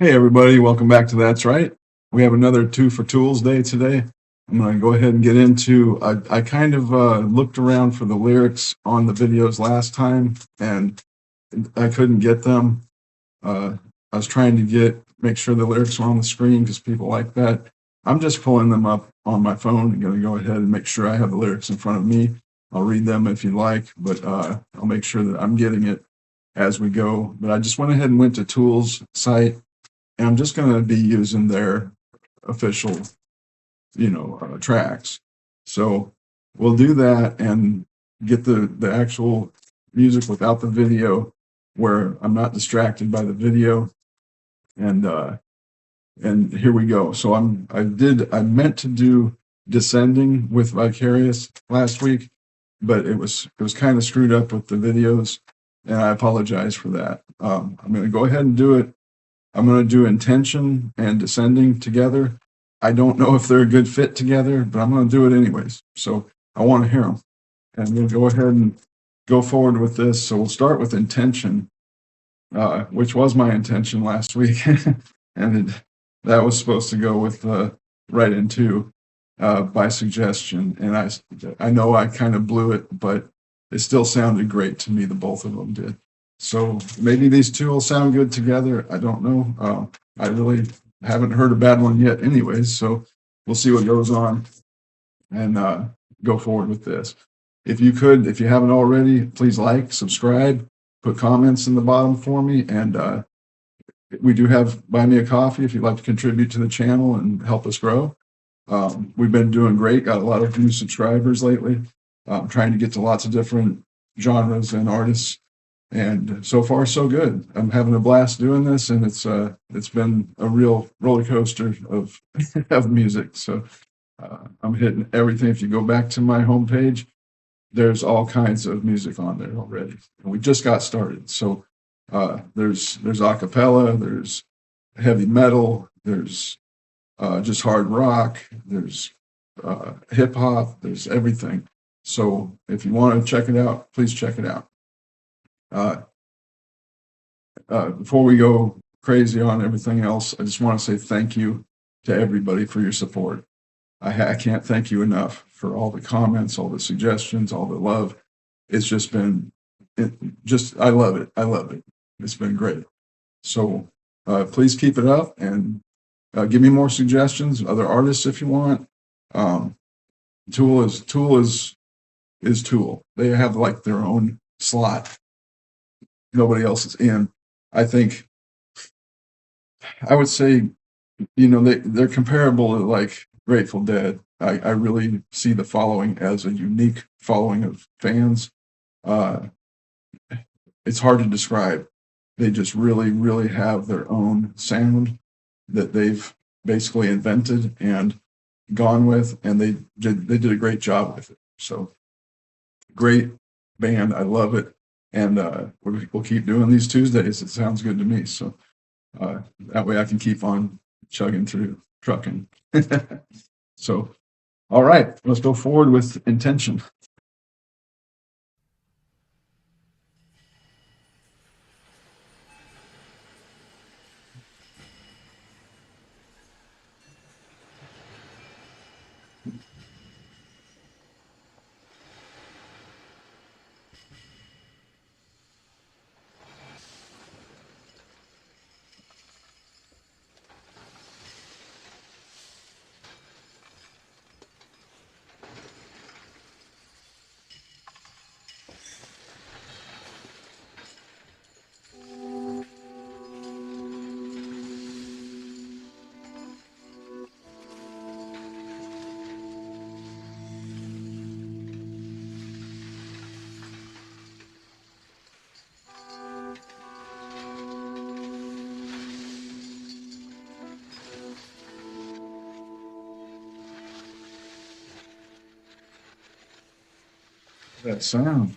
Hey everybody, welcome back to That's Right. We have another Two for Tools day today. I'm going to go ahead and get into, I kind of looked around for the lyrics on the videos last time and I couldn't get them. I was trying to make sure the lyrics were on the screen because people like that. I'm just pulling them up on my phone and going to go ahead and make sure I have the lyrics in front of me. I'll read them if you like, but I'll make sure that I'm getting it as we go. But I just went ahead and went to Tools site, and I'm just going to be using their official, tracks. So we'll do that and get the actual music without the video, where I'm not distracted by the video. And here we go. So I meant to do Descending with Vicarious last week, but it was kind of screwed up with the videos, and I apologize for that. I'm going to go ahead and do it. I'm going to do Intention and Descending together. I don't know if they're a good fit together, but I'm going to do it anyways. So I want to hear them. And we'll go ahead and go forward with this. So we'll start with Intention, which was my intention last week. That was supposed to go with right into by suggestion. And I know I kind of blew it, but it still sounded great to me. The both of them did. So maybe these two will sound good together. I don't know. I really haven't heard a bad one yet anyways. So we'll see what goes on and go forward with this. If you haven't already, please like, subscribe, put comments in the bottom for me. And we do have Buy Me a Coffee if you'd like to contribute to the channel and help us grow. We've been doing great. Got a lot of new subscribers lately. Trying to get to lots of different genres and artists. And so far, so good. I'm having a blast doing this, and it's been a real roller coaster of of music. So I'm hitting everything. If you go back to my homepage, there's all kinds of music on there already, and we just got started. So there's a cappella, there's heavy metal, there's just hard rock, there's hip hop, there's everything. So if you want to check it out, please check it out. Before we go crazy on everything else, I just want to say thank you to everybody for your support. I can't thank you enough for all the comments, all the suggestions, all the love. It's just been, I love it. I love it. It's been great. So please keep it up and give me more suggestions, other artists if you want. Tool is Tool. They have like their own slot. Nobody else is in. I think I would say, they're comparable to like Grateful Dead. I really see the following as a unique following of fans. It's hard to describe. They just really, really have their own sound that they've basically invented and gone with, and they did a great job with it. So great band. I love it. And we'll keep doing these Tuesdays. It sounds good to me. So that way I can keep on chugging through trucking. So, all right, let's go forward with Intention. That sound.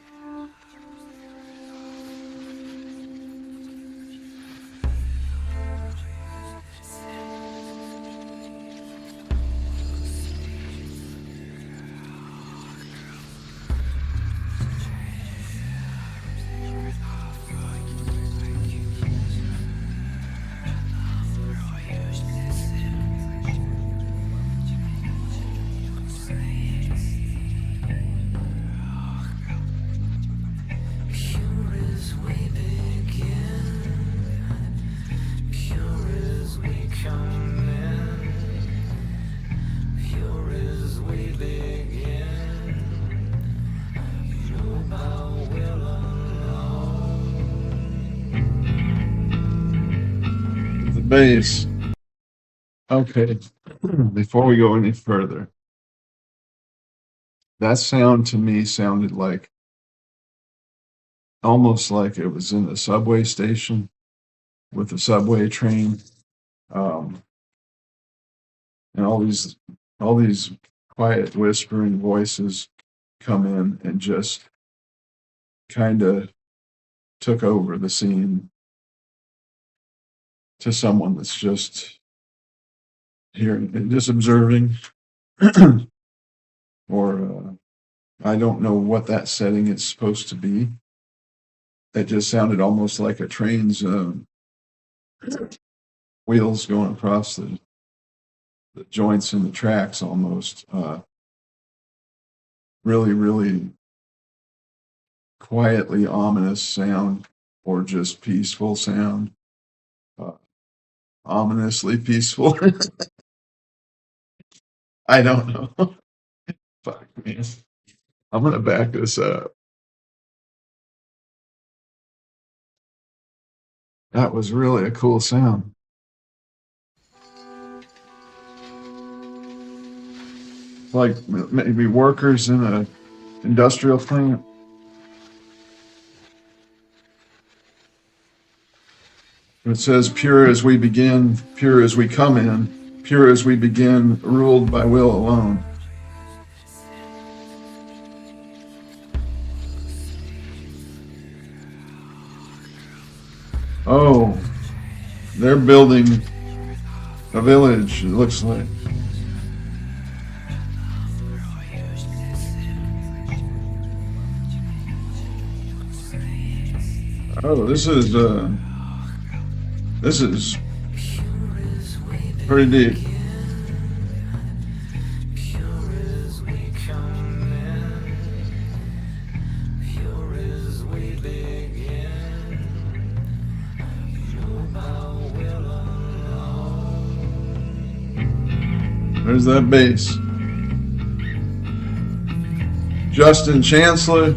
bass. Okay, before we go any further, that sound to me sounded like almost like it was in a subway station with a subway train, um, and all these quiet whispering voices come in and just kind of took over the scene to someone that's just hearing, just observing, or I don't know what that setting is supposed to be. It just sounded almost like a train's wheels going across the joints in the tracks almost. Really, really quietly ominous sound or just peaceful sound. Uh, Ominously peaceful. I don't know. Fuck, man. I'm going to back this up. That was really a cool sound. Like maybe workers in a industrial plant. It says, pure as we begin, pure as we come in, pure as we begin, ruled by will alone. Oh, they're building a village, it looks like. Oh, this is pretty deep. There's that bass. Justin Chancellor.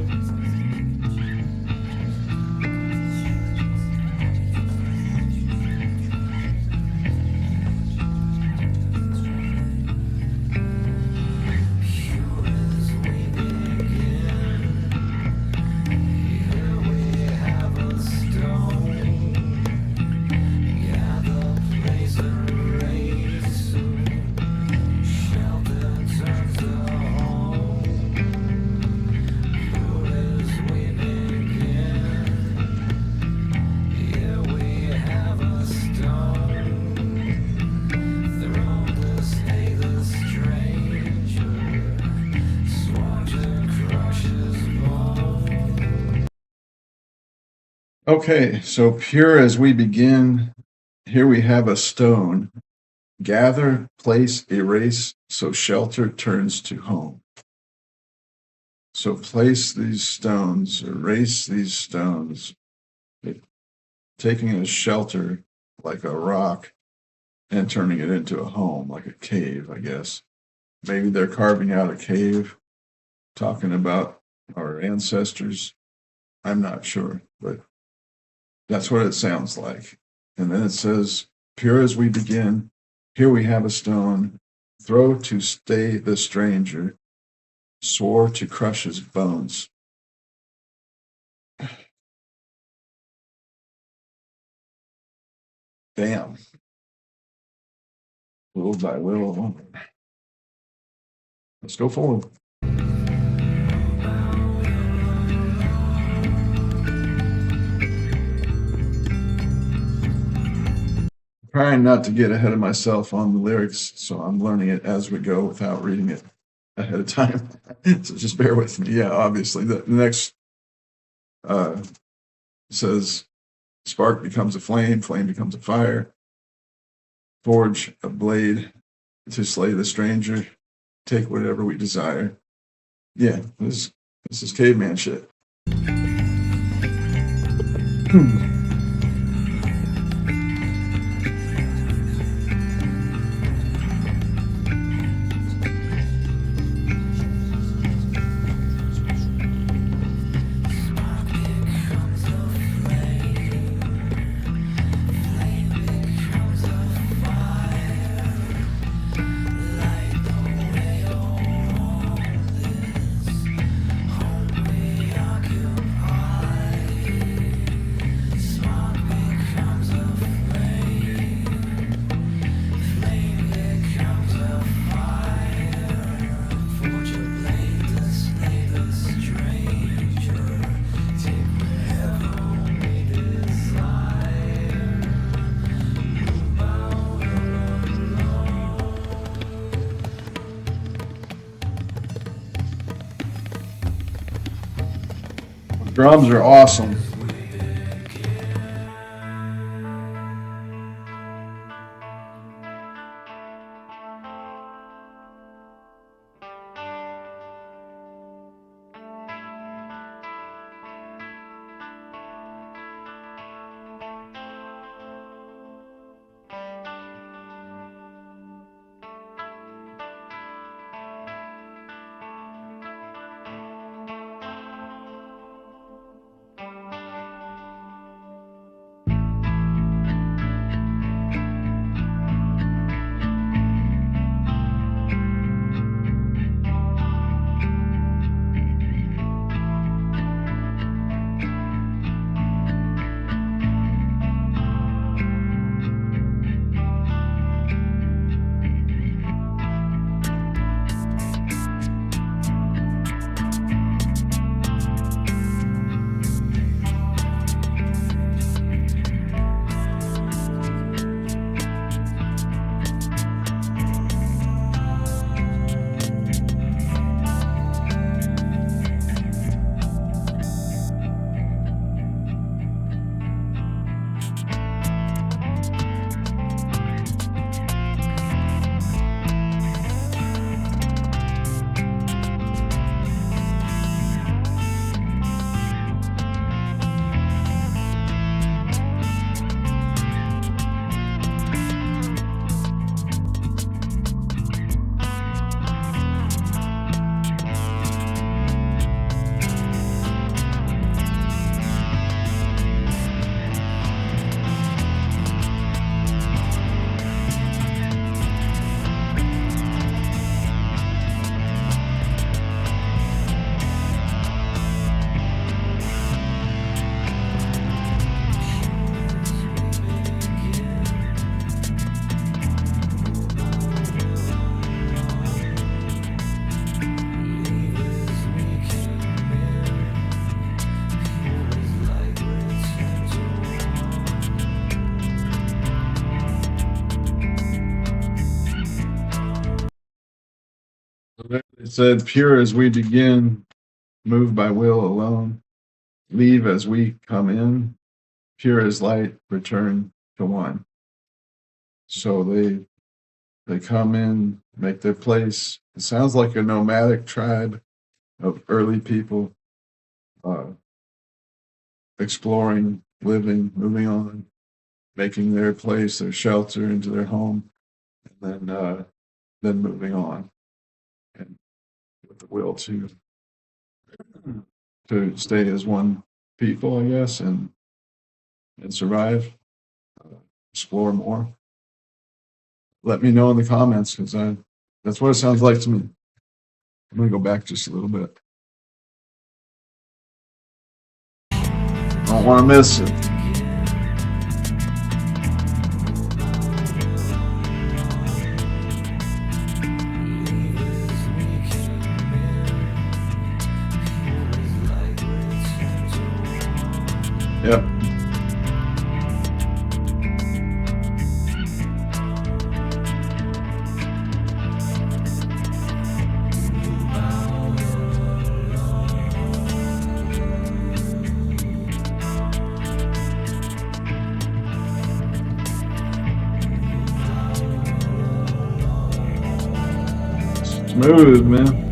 Okay, so pure as we begin, here we have a stone. Gather, place, erase, so shelter turns to home. So place these stones, erase these stones, taking a shelter like a rock and turning it into a home, like a cave, I guess. Maybe they're carving out a cave, talking about our ancestors. I'm not sure, but that's what it sounds like. And then it says, pure as we begin, here we have a stone, throw to stay the stranger, swore to crush his bones. Damn. Little by little. Let's go forward. Trying not to get ahead of myself on the lyrics, so I'm learning it as we go without reading it ahead of time. So just bear with me. Yeah, obviously. The next says, spark becomes a flame, flame becomes a fire, forge a blade to slay the stranger, take whatever we desire. Yeah, this is caveman shit. Drums are awesome. It said, "Pure as we begin, move by will alone. Leave as we come in, pure as light, return to one." So they come in, make their place. It sounds like a nomadic tribe of early people, uh, exploring, living, moving on, making their place, their shelter into their home, and then moving on, and with the will to stay as one people, I guess, and survive, explore more. Let me know in the comments because that's what it sounds like to me. I'm gonna go back just a little bit. Don't want to miss it. Yep. Smooth, man.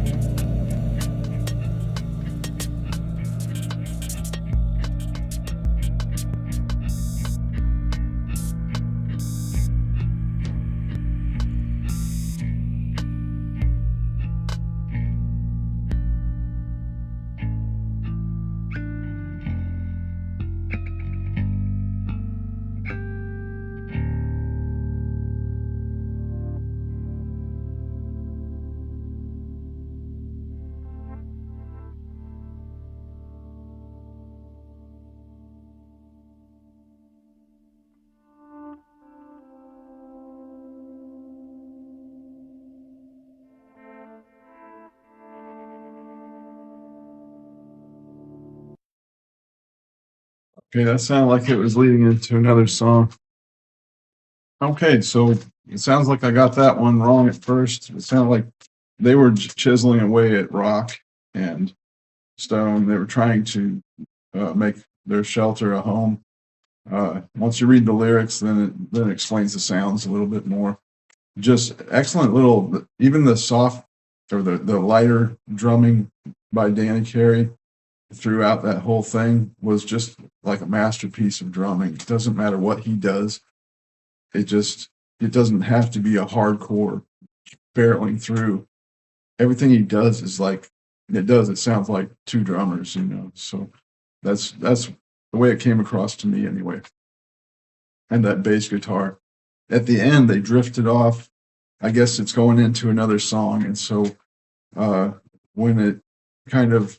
Okay, that sounded like it was leading into another song. Okay, so it sounds like I got that one wrong at first. It sounded like they were chiseling away at rock and stone. They were trying to make their shelter a home. Once you read the lyrics, then it explains the sounds a little bit more. Just excellent little, even the soft or the lighter drumming by Danny Carey throughout that whole thing was just like a masterpiece of drumming. It doesn't matter what he does. It doesn't have to be a hardcore barreling through. Everything he does is like it sounds like two drummers, you know. So that's the way it came across to me anyway. And that bass guitar. At the end they drifted off. I guess it's going into another song, and so when it kind of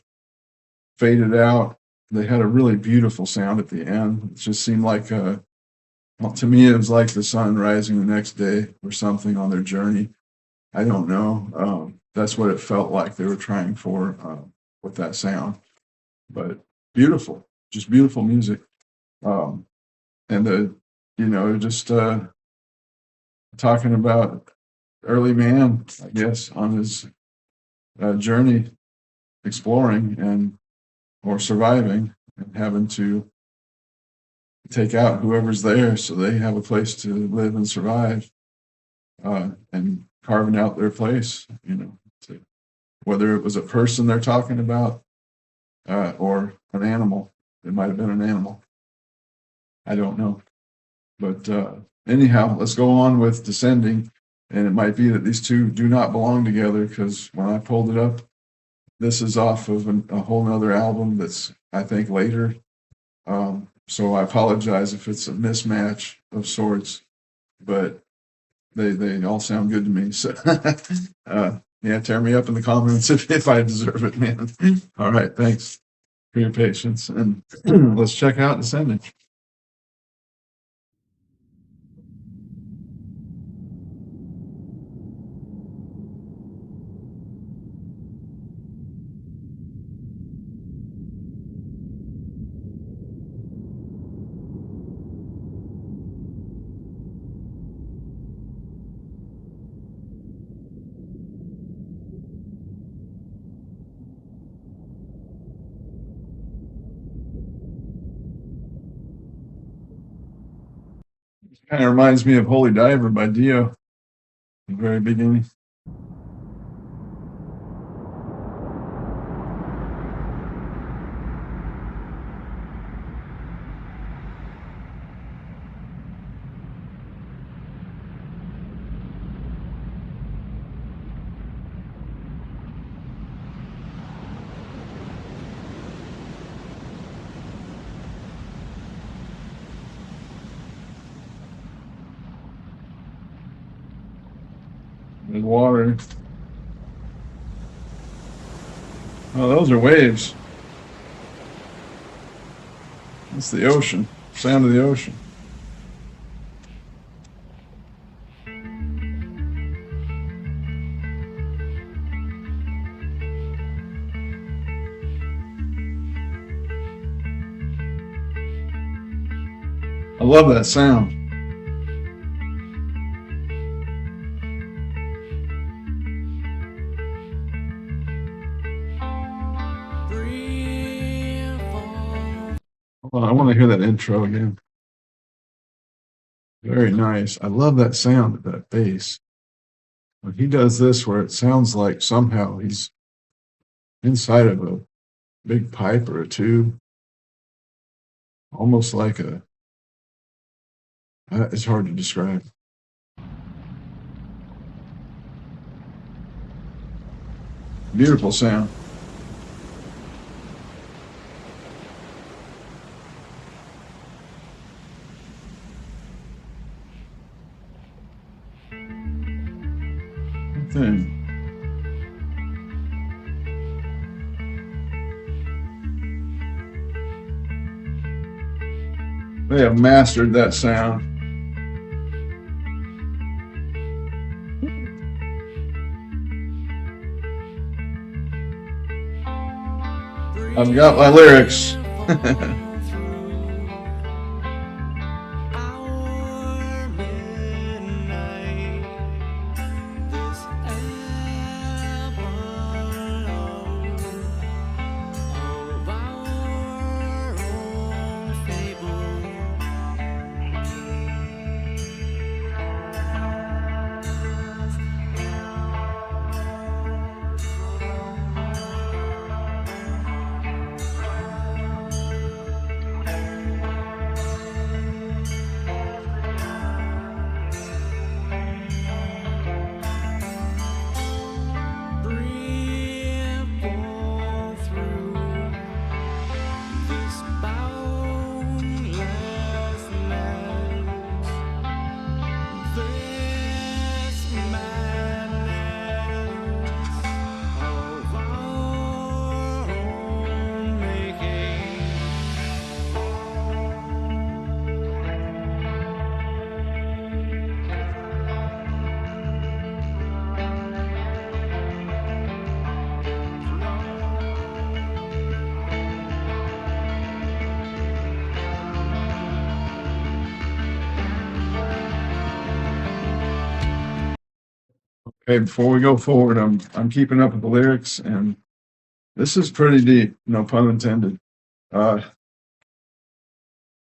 faded out, they had a really beautiful sound at the end. It just seemed like well, to me it was like the sun rising the next day or something on their journey. I don't know. That's what it felt like they were trying for with that sound. But beautiful, just beautiful music. Um, and just talking about early man, I guess, on his journey exploring and or surviving and having to take out whoever's there so they have a place to live and survive, and carving out their place, whether it was a person they're talking about or an animal. It might have been an animal. I don't know. But anyhow, let's go on with Descending. And it might be that these two do not belong together, because when I pulled it up, this is off of a whole nother album that's, I think, later. So I apologize if it's a mismatch of sorts, but they all sound good to me. So yeah, tear me up in the comments if I deserve it, man. All right, thanks for your patience, and let's check out Descending. Kind of reminds me of Holy Diver by Dio, the very beginning. There's water. Oh, those are waves. That's the ocean. Sound of the ocean. I love that sound. Hold on, I want to hear that intro again. Very nice. I love that sound of that bass. When he does this, where it sounds like somehow he's inside of a big pipe or a tube, almost like it's hard to describe. Beautiful sound. Thing. They have mastered that sound. I've got my lyrics. Hey, before we go forward, I'm keeping up with the lyrics, and this is pretty deep, no pun intended. Uh,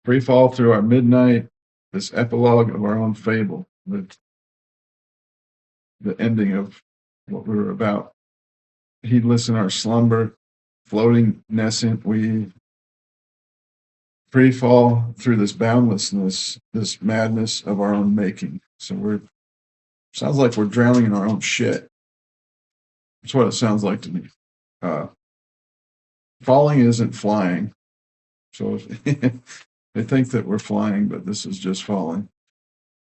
Free fall through our midnight, this epilogue of our own fable, the ending of what we were about. Heedless in our slumber, floating nescent, we free fall through this boundlessness, this madness of our own making. So we're sounds like we're drowning in our own shit. That's what it sounds like to me. Uh, Falling isn't flying. So they think that we're flying, but this is just falling.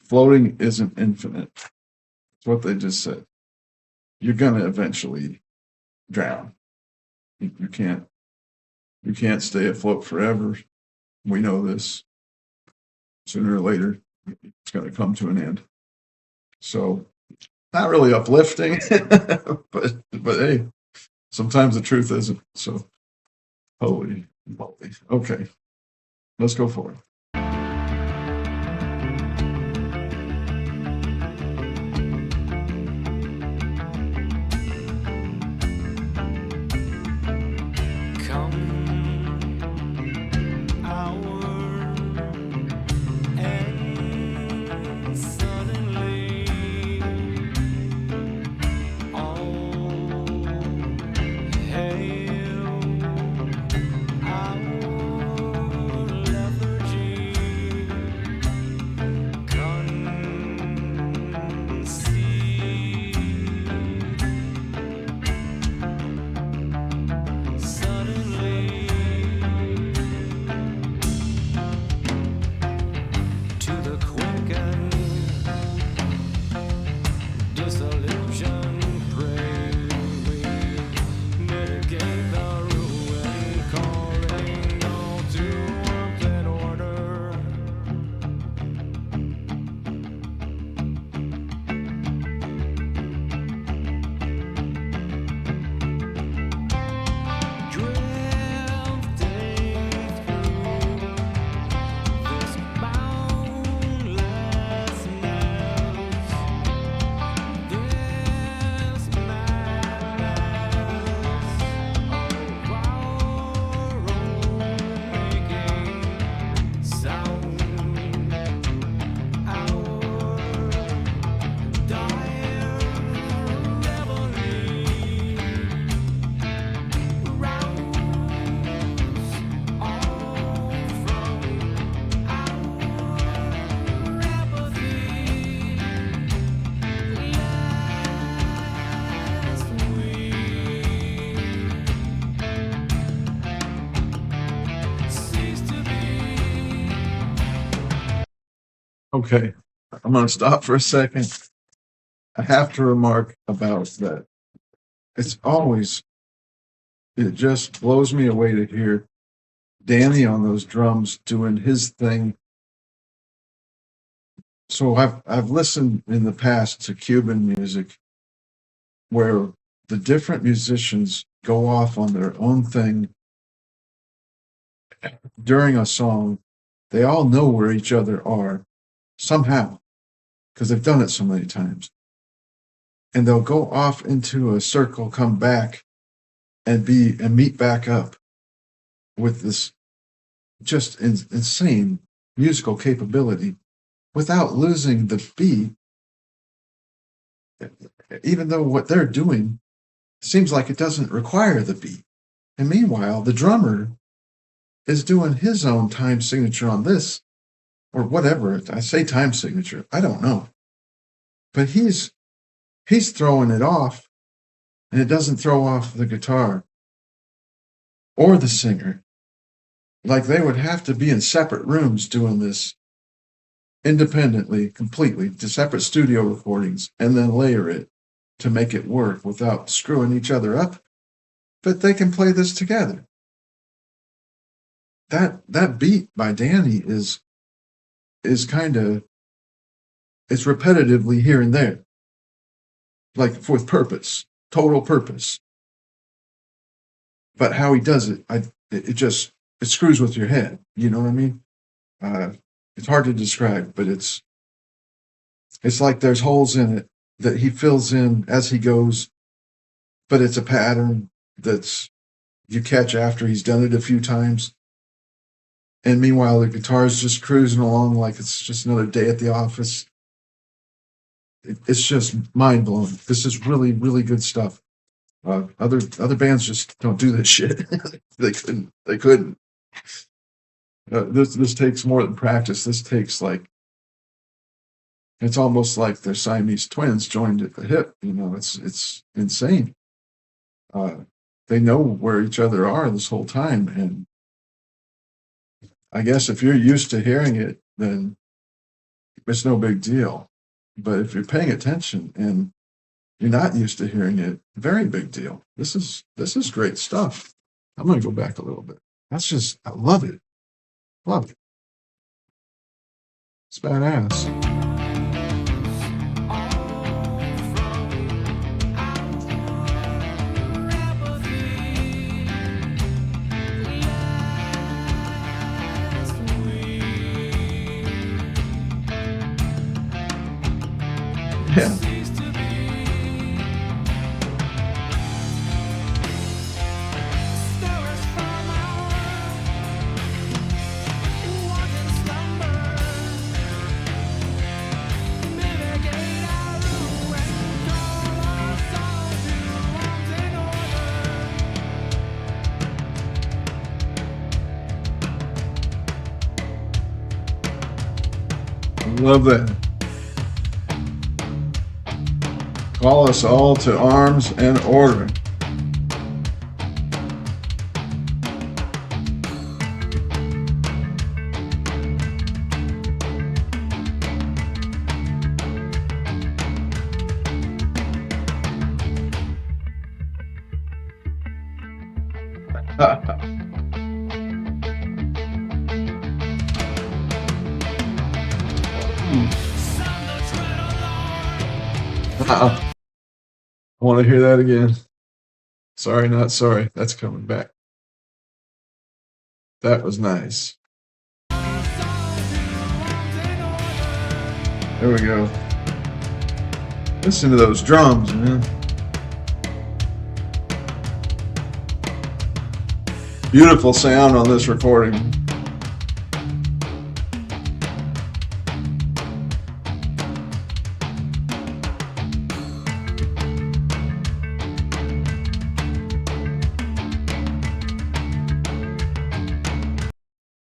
Floating isn't infinite. It's what they just said. You're gonna eventually drown. You can't stay afloat forever. We know this. Sooner or later, it's going to come to an end. So, not really uplifting, but hey, sometimes the truth isn't. So, holy moly. Okay, let's go for it. Okay, I'm going to stop for a second. I have to remark about that. It's always, it just blows me away to hear Danny on those drums doing his thing. So I've listened in the past to Cuban music where the different musicians go off on their own thing during a song. They all know where each other are somehow because they've done it so many times. And they'll go off into a circle, come back, and meet back up with this just insane musical capability without losing the beat, even though what they're doing seems like it doesn't require the beat. And meanwhile, the drummer is doing his own time signature on this, or whatever. I say time signature, I don't know. But he's throwing it off, and it doesn't throw off the guitar or the singer. Like they would have to be in separate rooms doing this independently, completely, to separate studio recordings, and then layer it to make it work without screwing each other up. But they can play this together. That beat by Danny is kind of, it's repetitively here and there, like with purpose, total purpose. But how he does it, it screws with your head. You know what I mean? It's hard to describe, but it's like there's holes in it that he fills in as he goes, but it's a pattern that's you catch after he's done it a few times. And meanwhile, the guitar's just cruising along like it's just another day at the office. It's just mind blowing. This is really, really good stuff. Other bands just don't do this shit. They couldn't. They couldn't. This takes more than practice. This takes like it's almost like they're Siamese twins joined at the hip. You know, it's insane. They know where each other are this whole time, and I guess if you're used to hearing it, then it's no big deal. But if you're paying attention and you're not used to hearing it, very big deal. This is great stuff. I'm gonna go back a little bit. I love it. Love it. It's badass. Yeah. Love that. Call us all to arms and order. I want to hear that again. Sorry, not sorry. That's coming back. That was nice. There we go. Listen to those drums, man. Beautiful sound on this recording.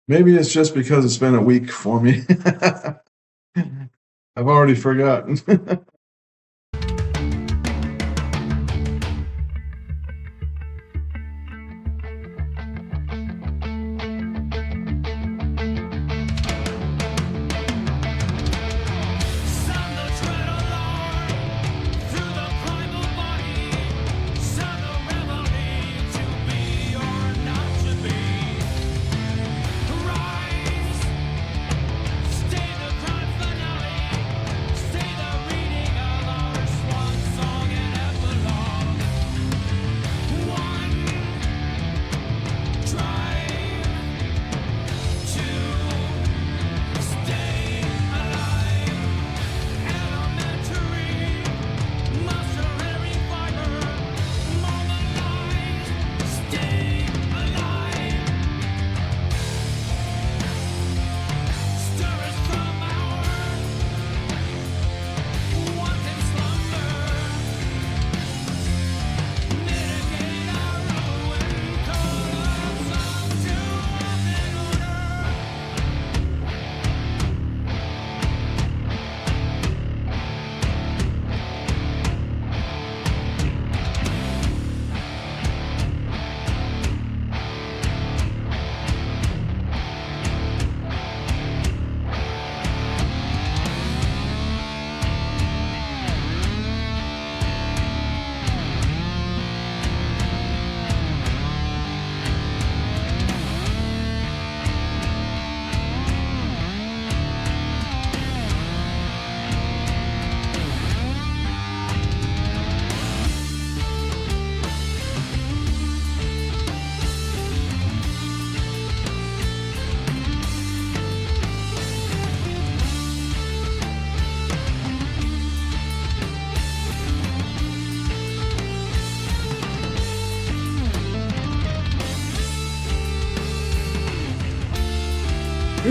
Maybe it's just because it's been a week for me. I've already forgotten.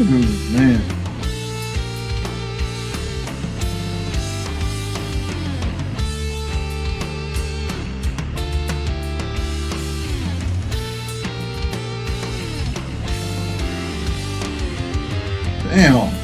Ooh, man. Damn.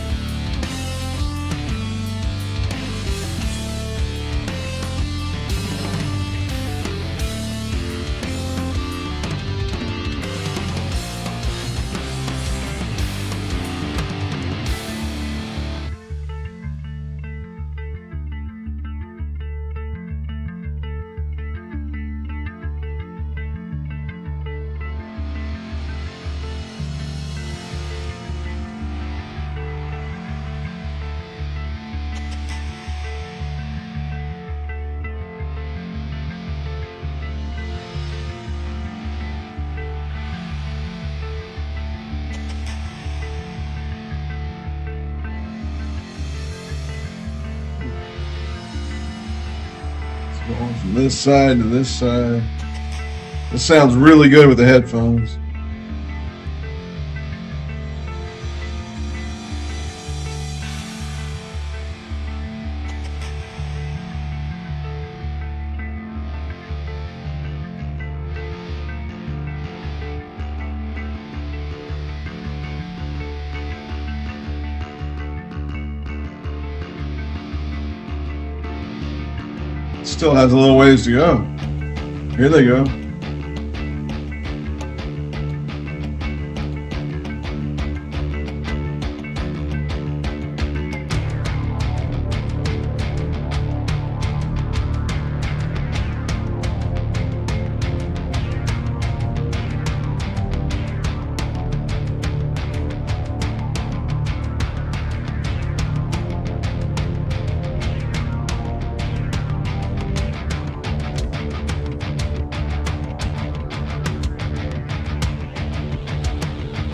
Going from this side to this side. This sounds really good with the headphones. Still has a little ways to go. Here they go.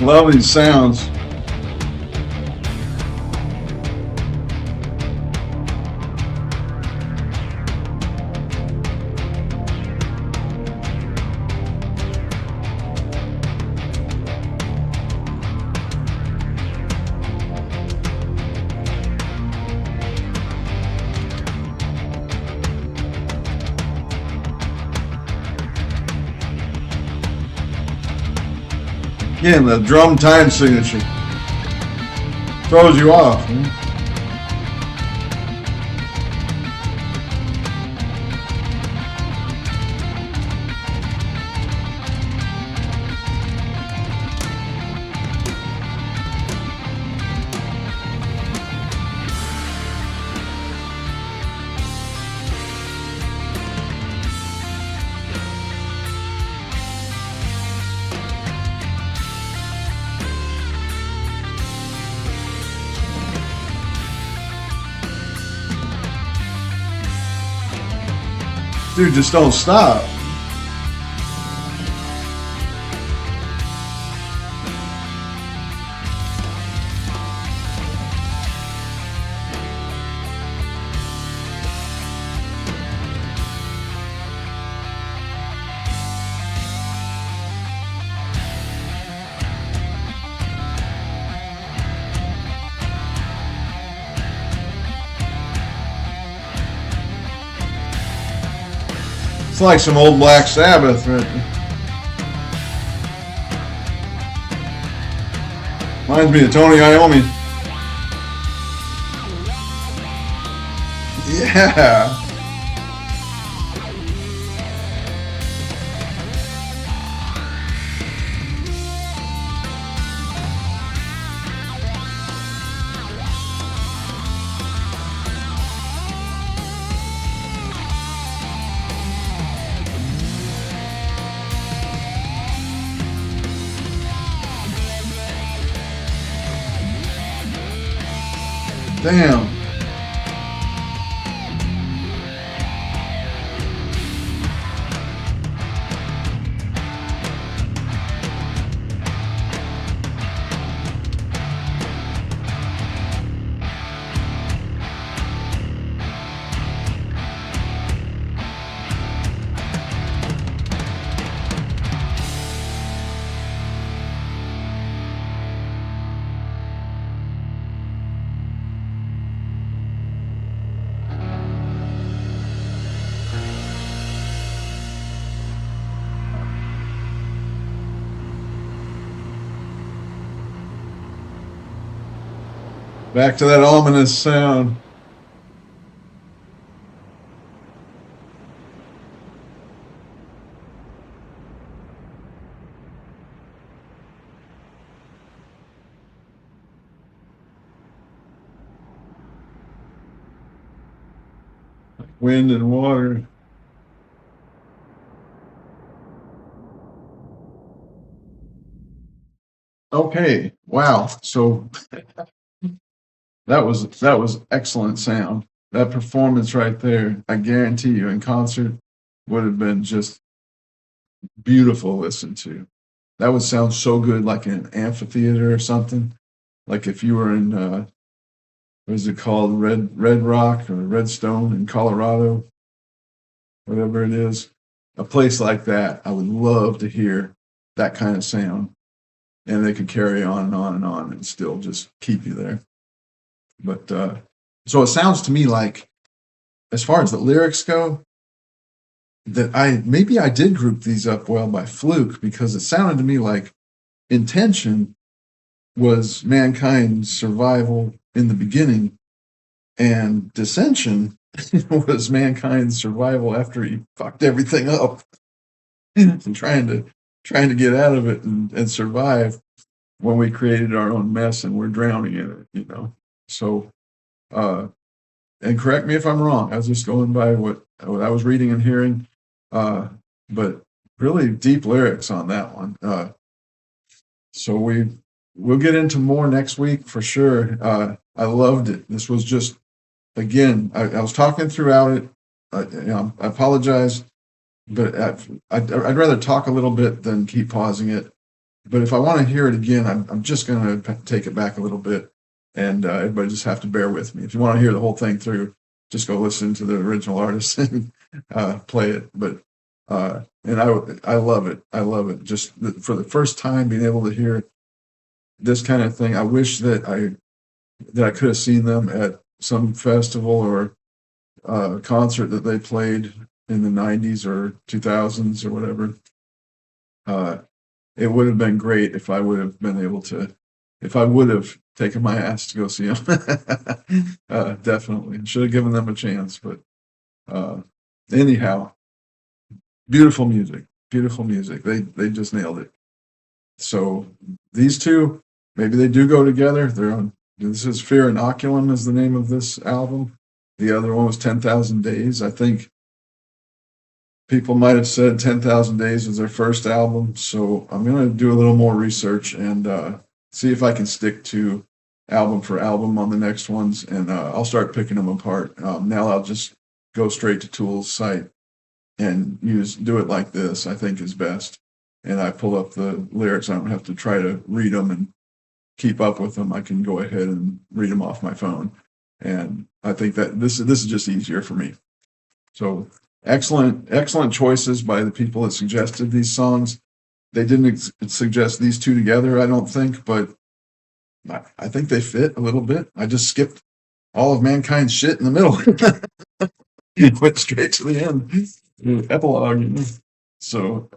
Love these sounds. Again, the drum time signature throws you off. Man. Dude, just don't stop. It's like some old Black Sabbath. Right? Reminds me of Tony Iommi. Yeah. Damn. Back to that ominous sound. Wind and water. Okay. Wow. So that was excellent sound. That performance right there, I guarantee you, in concert would have been just beautiful to listen to. That would sound so good, like in an amphitheater or something. Like if you were in what is it called, Red Rock or Redstone in Colorado, whatever it is, a place like that. I would love to hear that kind of sound, and they could carry on and on and on, and still just keep you there. But so it sounds to me like, as far as the lyrics go, that I did group these up well by fluke, because it sounded to me like Intention was mankind's survival in the beginning, and Dissension was mankind's survival after he fucked everything up and trying to get out of it and survive when we created our own mess and we're drowning in it. So uh and correct me if I'm wrong. I was just going by what I was reading and hearing. But really deep lyrics on that one. So we'll get into more next week for sure. I loved it. This was just, again, I was talking throughout it. I apologize, but I'd rather talk a little bit than keep pausing it. But if I want to hear it again, I'm just going to take it back a little bit, and everybody just have to bear with me. If you want to hear the whole thing through, just go listen to the original artist and play it. But and I love it. I love it. Just for the first time, being able to hear this kind of thing. I wish that I could have seen them at some festival or concert that they played in the '90s or 2000s or whatever. Uh, it would have been great if I would have been able to, if I would have taken my ass to go see them. Definitely should have given them a chance, but uh, anyhow, beautiful music, beautiful music. They just nailed it. So these two, maybe they do go together. They're on. This is Fear Inoculum is the name of this album. The other one was 10,000 Days. I think people might have said 10,000 Days was their first album. So I'm going to do a little more research and see if I can stick to album for album on the next ones. And I'll start picking them apart. Now I'll just go straight to Tool's site and do it like this, I think is best. And I pull up the lyrics. I don't have to try to read them and keep up with them. I can go ahead and read them off my phone. And I think that this is just easier for me. So excellent choices by the people that suggested these songs. They didn't suggest these two together, I don't think, but I think they fit a little bit. I just skipped all of mankind's shit in the middle. Went straight to the end, epilogue. So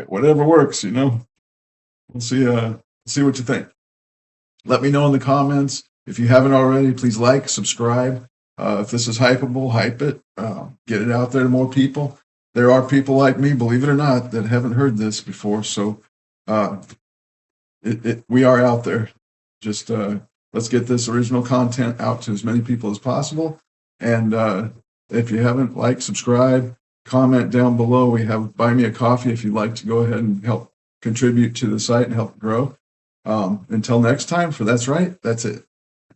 whatever works. We'll see what you think. Let me know in the comments. If you haven't already, please like, subscribe. If this is hypeable, hype it. Get it out there to more people. There are people like me, believe it or not, that haven't heard this before. So we are out there. Just let's get this original content out to as many people as possible. And if you haven't, like, subscribe, comment down below. We have Buy Me a Coffee if you'd like to go ahead and help contribute to the site and help it grow. Until next time, for That's Right, that's it.